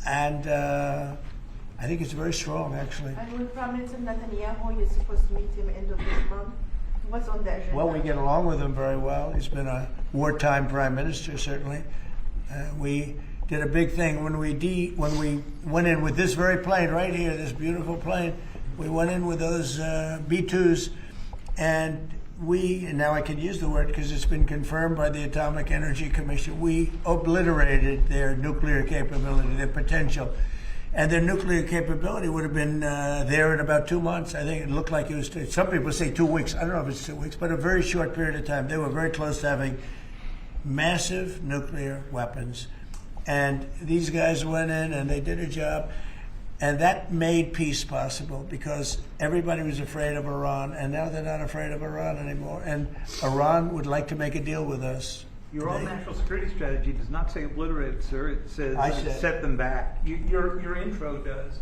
And I think it's very strong, actually. And with Prime Minister Netanyahu, you're supposed to meet him end of this month. What's on the agenda? Well, we get along with him very well. He's been a wartime prime minister, certainly. We did a big thing when we went in with this very plane right here, this beautiful plane. We went in with those B-2s, and now I can use the word because it's been confirmed by the Atomic Energy Commission, we obliterated their nuclear capability, their potential. And their nuclear capability would have been there in about 2 months. I think it looked like it was, some people say 2 weeks. I don't know if it's 2 weeks, but a very short period of time. They were very close to having massive nuclear weapons. And these guys went in and they did a job. And that made peace possible because everybody was afraid of Iran. And now they're not afraid of Iran anymore. And Iran would like to make a deal with us. Your own national security strategy does not say obliterate, sir. It says set them back. Your intro does.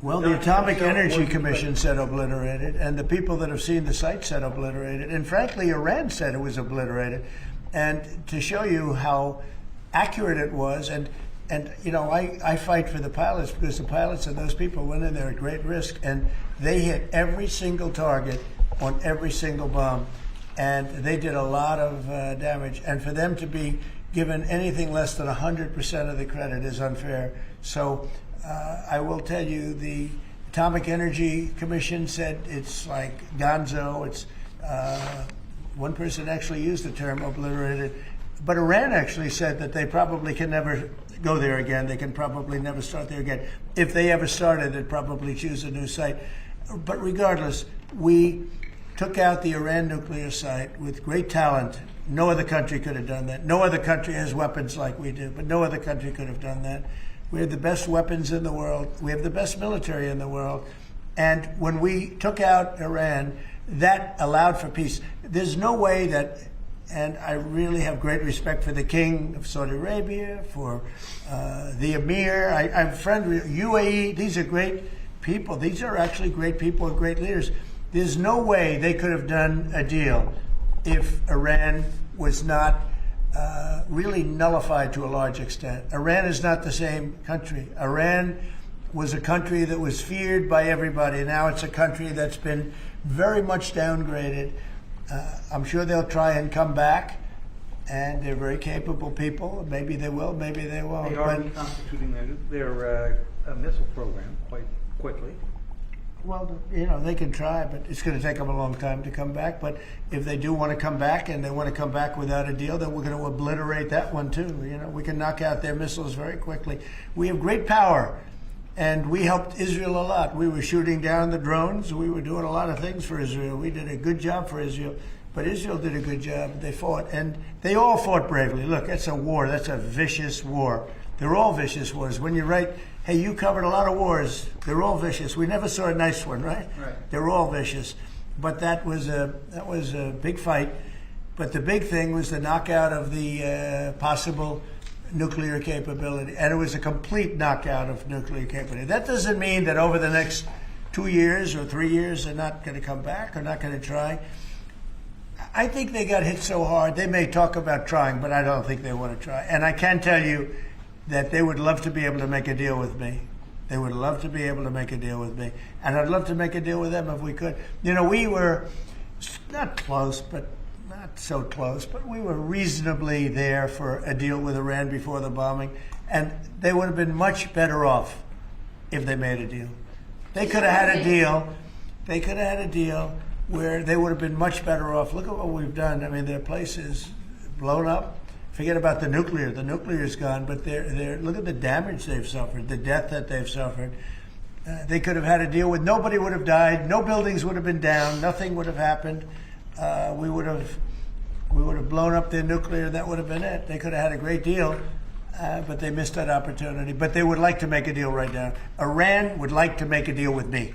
Well, the Atomic Energy Commission said obliterated, and the people that have seen the site said obliterated. And frankly, Iran said it was obliterated. And to show you how accurate it was, and you know, I fight for the pilots because the pilots and those people went in there at great risk, and they hit every single target on every single bomb. And they did a lot of damage. And for them to be given anything less than 100% of the credit is unfair. So I will tell you, the Atomic Energy Commission said it's like gonzo. It's one person actually used the term obliterated. But Iran actually said that they probably can never go there again. They can probably never start there again. If they ever started, they'd probably choose a new site. But regardless, we took out the Iran nuclear site with great talent. No other country could have done that. No other country has weapons like we do, but no other country could have done that. We have the best weapons in the world. We have the best military in the world. And when we took out Iran, that allowed for peace. There's no way that, and I really have great respect for the King of Saudi Arabia, for the Emir. I'm friend with UAE. These are great people. These are actually great people and great leaders. There's no way they could have done a deal if Iran was not really nullified to a large extent. Iran is not the same country. Iran was a country that was feared by everybody. Now it's a country that's been very much downgraded. I'm sure they'll try and come back, and they're very capable people. Maybe they will, maybe they won't. They are reconstituting their missile program quite quickly. Well, you know, they can try, but it's going to take them a long time to come back. But if they do want to come back, and they want to come back without a deal, then we're going to obliterate that one too. You know, we can knock out their missiles very quickly. We have great power, and we helped Israel a lot. We were shooting down the drones. We were doing a lot of things for Israel. We did a good job for Israel. But Israel did a good job. They fought, and they all fought bravely. Look, that's a war. That's a vicious war. They're all vicious wars. When you write, hey, you covered a lot of wars. They're all vicious. We never saw a nice one, right? Right. They're all vicious. But that was a big fight. But the big thing was the knockout of the possible nuclear capability. And it was a complete knockout of nuclear capability. That doesn't mean that over the next 2 years or 3 years they're not going to come back or not going to try. I think they got hit so hard, they may talk about trying, but I don't think they want to try. And I can tell you that they would love to be able to make a deal with me. They would love to be able to make a deal with me. And I'd love to make a deal with them if we could. You know, we were not close, but not so close, but we were reasonably there for a deal with Iran before the bombing. And they would have been much better off if they made a deal. They could have had a deal. They could have had a deal where they would have been much better off. Look at what we've done. I mean, their place is blown up. Forget about the nuclear. The nuclear is gone, but look at the damage they've suffered, the death that they've suffered. They could have had a deal with nobody would have died, no buildings would have been down, nothing would have happened. We would have blown up their nuclear, and that would have been it. They could have had a great deal, but they missed that opportunity. But they would like to make a deal right now. Iran would like to make a deal with me.